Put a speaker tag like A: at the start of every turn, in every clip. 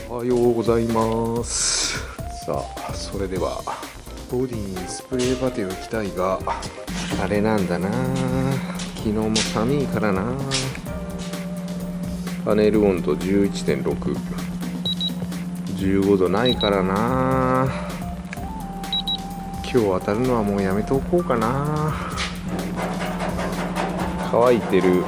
A: おはようございます。さあ、それではボディにスプレーパテを着たいが、あれなんだな、昨日も寒いからな。パネル温度 11.6、 15度ないからな。今日当たるのはもうやめておこうかな。乾いてる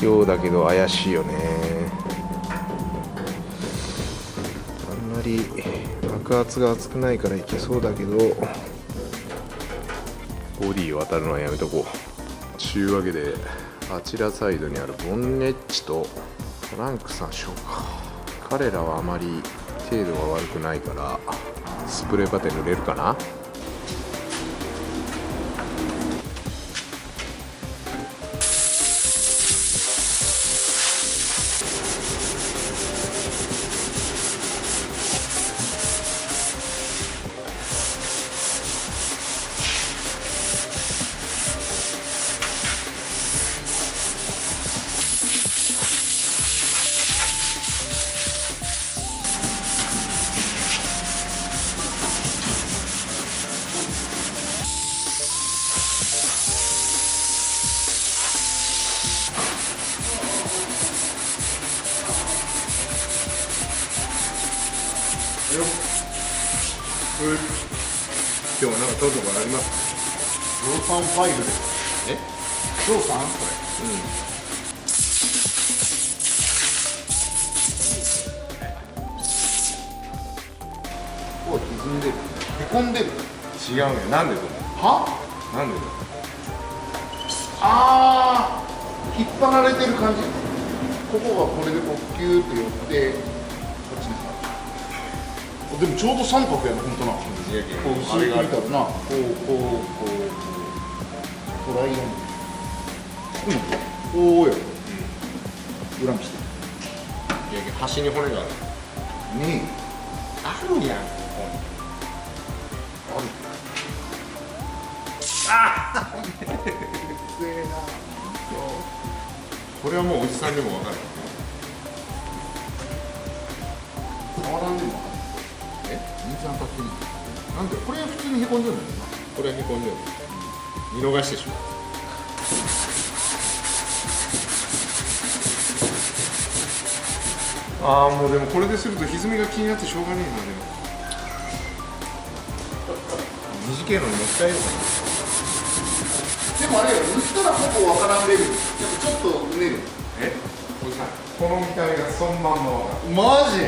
A: ようだけど怪しいよね。あんまり爆発が熱くないからいけそうだけど、ボディを当たるのはやめとこう。ちゅうわけで、あちらサイドにあるボンネッチとトランク参照か。彼らはあまり程度が悪くないからスプレーパテ塗れるかな。今日はなんか撮るとこありますか？
B: ゾウさんファイルです。
A: え？
B: ゾウさんこれ。おい、歪んでる。へこんでる。
A: 違うね。なんでと思う？
B: は？
A: なんでだ？
B: あー、引っ張られてる感じ。ここがこれでこうキューって寄ってこっちに。でもちょうど三角やな、ほんとな。こう薄く見たらな、こうトライアングル。おーよ。裏見して。
A: いやいや、端に骨がある。
B: ねえ。
A: あるやん。
B: ある。
A: これはもうおじさんでも分かる。
B: 触らんでも分かる。水当たってる。なんでこれ普通にへこんでるんだよな。
A: これはへこんでる。見逃してしまう。ああ、もうでもこれですると歪みが気になってしょうがねえな。でも短いのにもったいない。
B: でもあれよ、塗ったらここ分からんレベル。やっぱちょっとうねる。
A: え、おじさん、この見た目がそんまんま分かる。
B: マジ？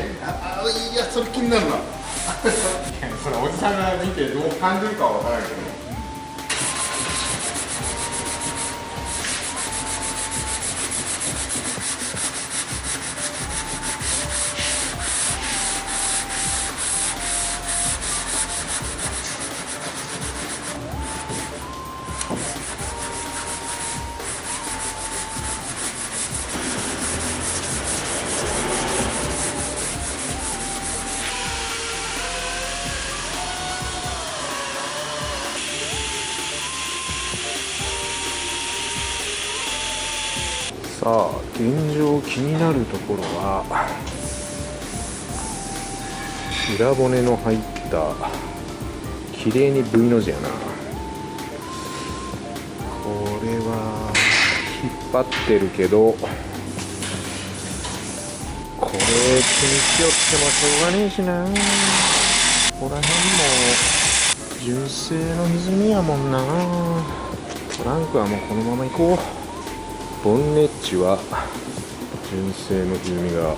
B: いや、それ気になるな。
A: それおじさんが見てどう感じるかは分からないけど。さあ、現状気になるところは裏骨の入った綺麗に V の字やな。これは引っ張ってるけど、これ気にしよってもしょうがねえしな。ここら辺も純正の歪みやもんな。トランクはもうこのまま行こう。ボンネッチは純正の歪みが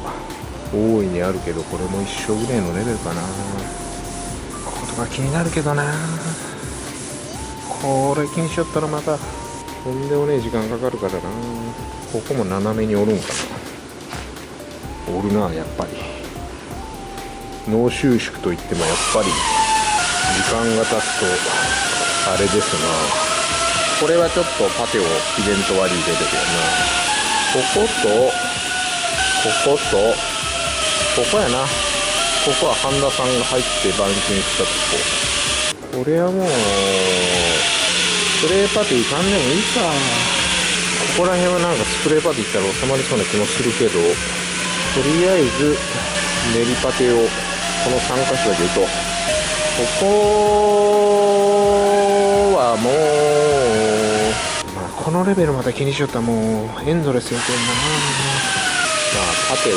A: 大いにあるけど、これも一緒ぐらいのレベルかな。ことが気になるけどな。これ気にしよったらまたとんでもねえ時間かかるからな。ここも斜めに折るんかな。折るな、やっぱり。脳収縮といってもやっぱり時間が経つとあれですな。これはちょっとパテをイベント割り入れてるよな。ここやな。ここは半田さんが入って板金したとこ。これはもうスプレーパティいかんでもいいか。ここら辺はなんかスプレーパティいったら収まりそうな気もするけど、とりあえず練りパテをこの3箇所だけ言うと、ここはもう、まあ、このレベルまた気にしよったらもうエンドレスやけんな。まあパテは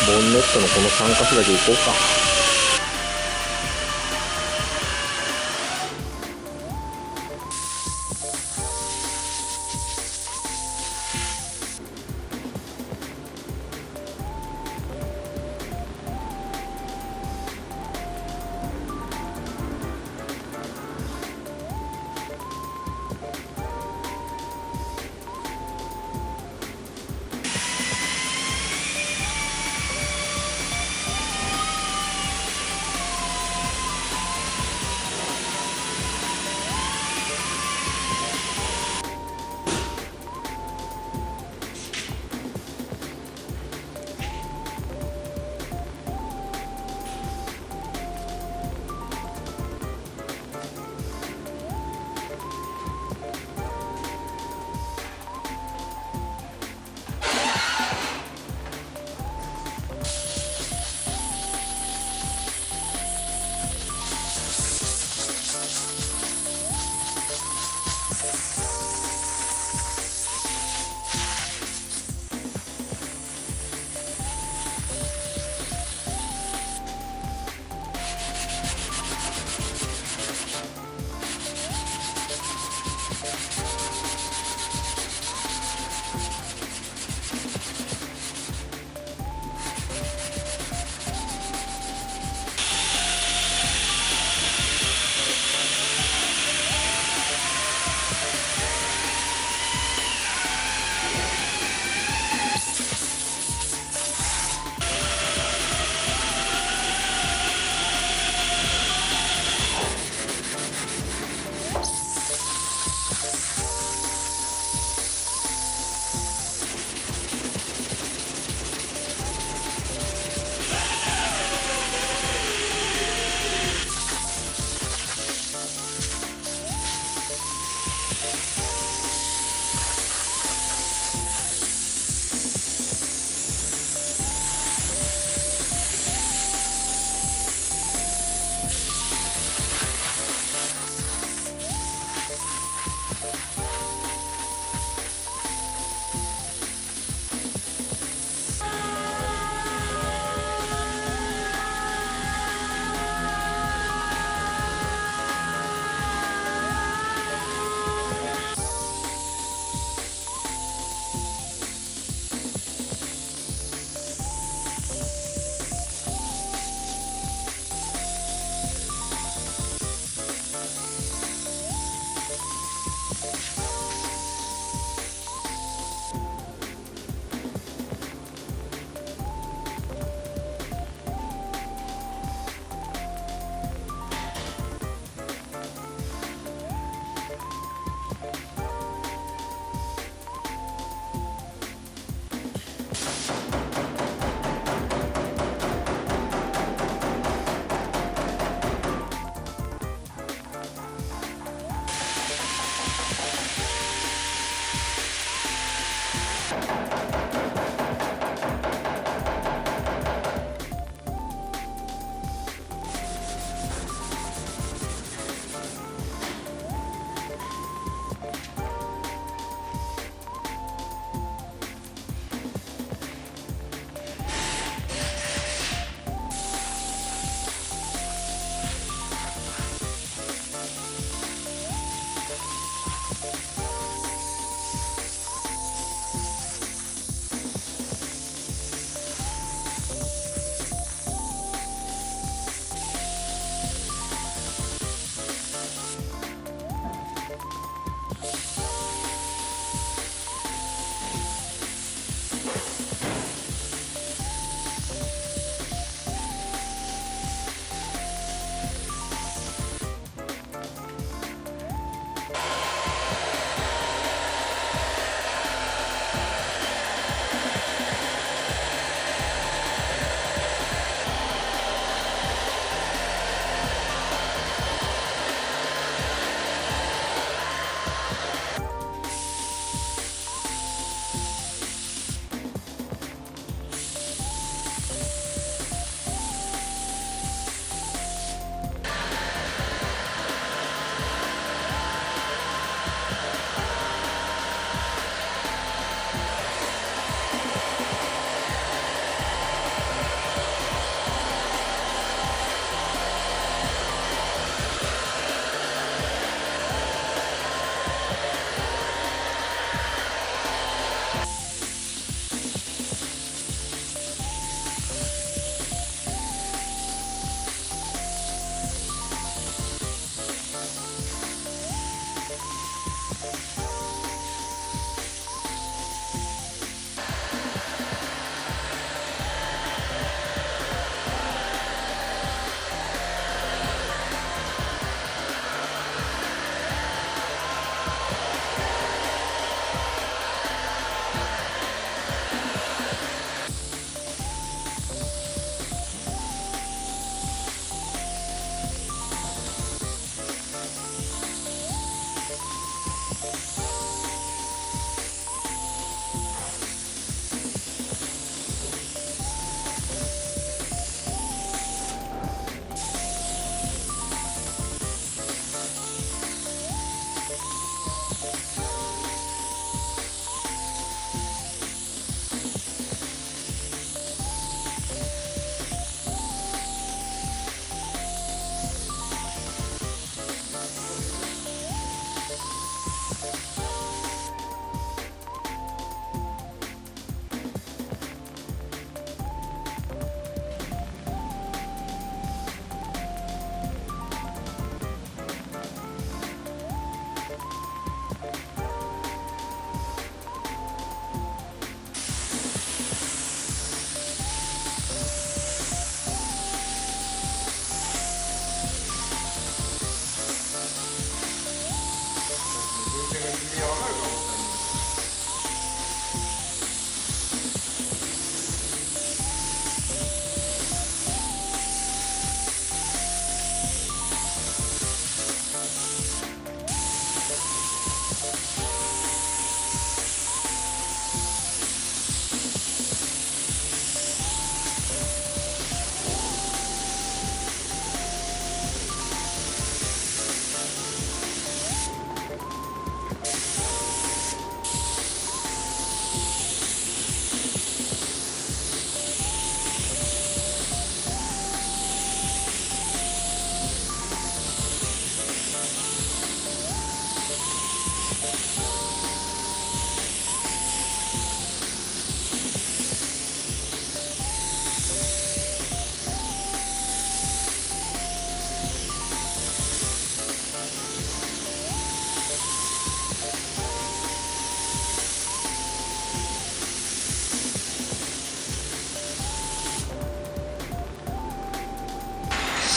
A: ボンネットのこの3箇所だけ行こうか。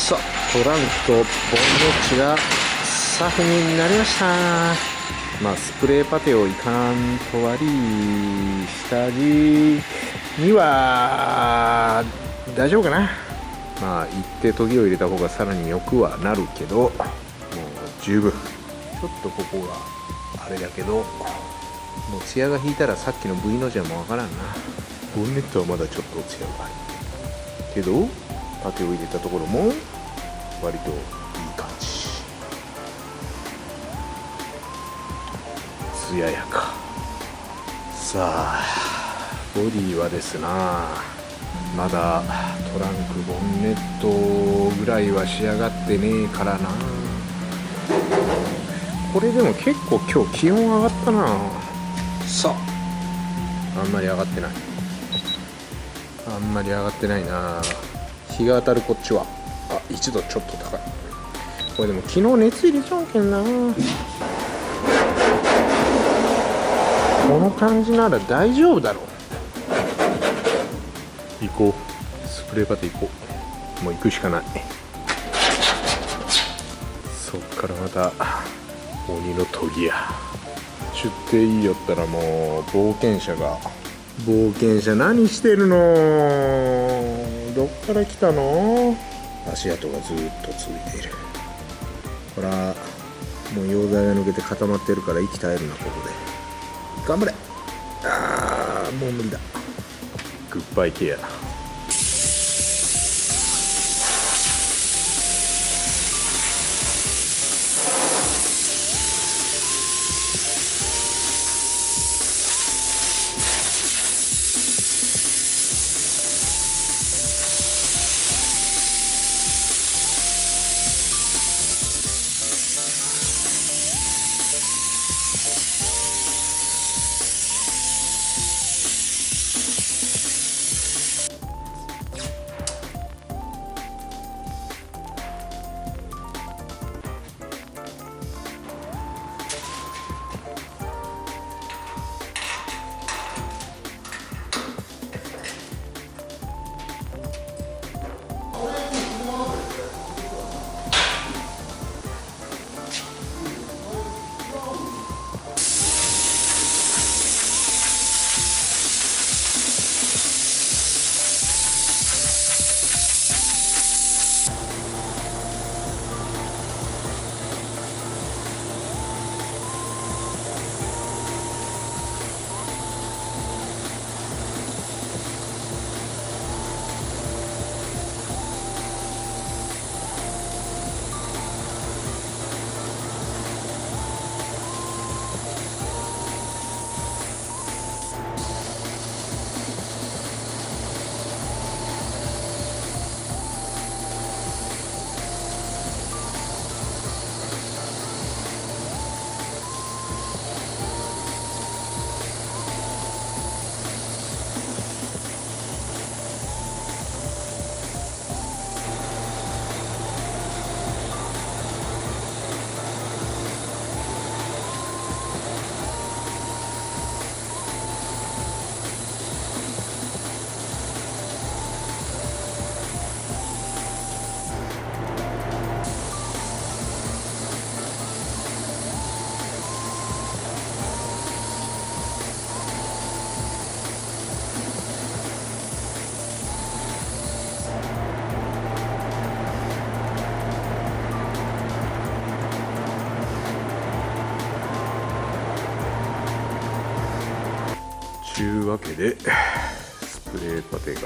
A: さあトランクとボンネッチがサフになりました。まあスプレーパテをいかんと割り下地には大丈夫かな。まあ一定研ぎを入れた方がさらによくはなるけど、もう十分。ちょっとここがあれだけど、もうツヤが引いたらさっきの V の字はもうわからんな。ボンネットはまだちょっとツヤがあるけど、パテを入れたところも割といい感じ。艶やか。さあボディはですな、まだトランクボンネットぐらいは仕上がってねえからな。これでも結構今日気温上がったな。さああんまり上がってない、あんまり上がってないな。日が当たるこっちは1度ちょっと高い。これでも昨日熱入れちゃうけんな。この感じなら大丈夫だろう。行こう、スプレーパテ行こう。もう行くしかない。そっからまた鬼の研ぎや。出廷いいよったらもう冒険者が。冒険者何してるの。どっから来たの。足跡がずっと続いている。ほらもう溶剤が抜けて固まってるから息絶えるな。ここで頑張れ。もう無理だ。グッバイケア。ちゅうわけでスプレーパテが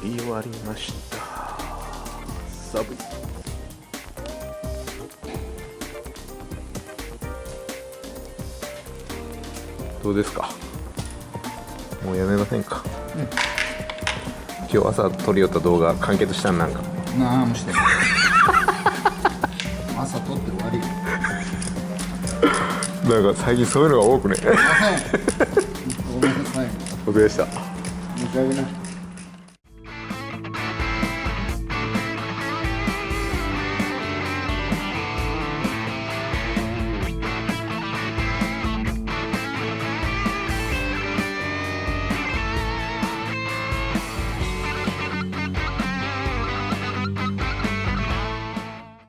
A: 塗り終わりました。サブどうですか。もうやめませんか。今日朝撮り寄った動画完結したんなんか
B: なんもしてない朝撮ってる終わり。
A: なんか最近そういうのが多くね。
B: ごめんなさい。
A: 僕でした。
B: 申し訳ない。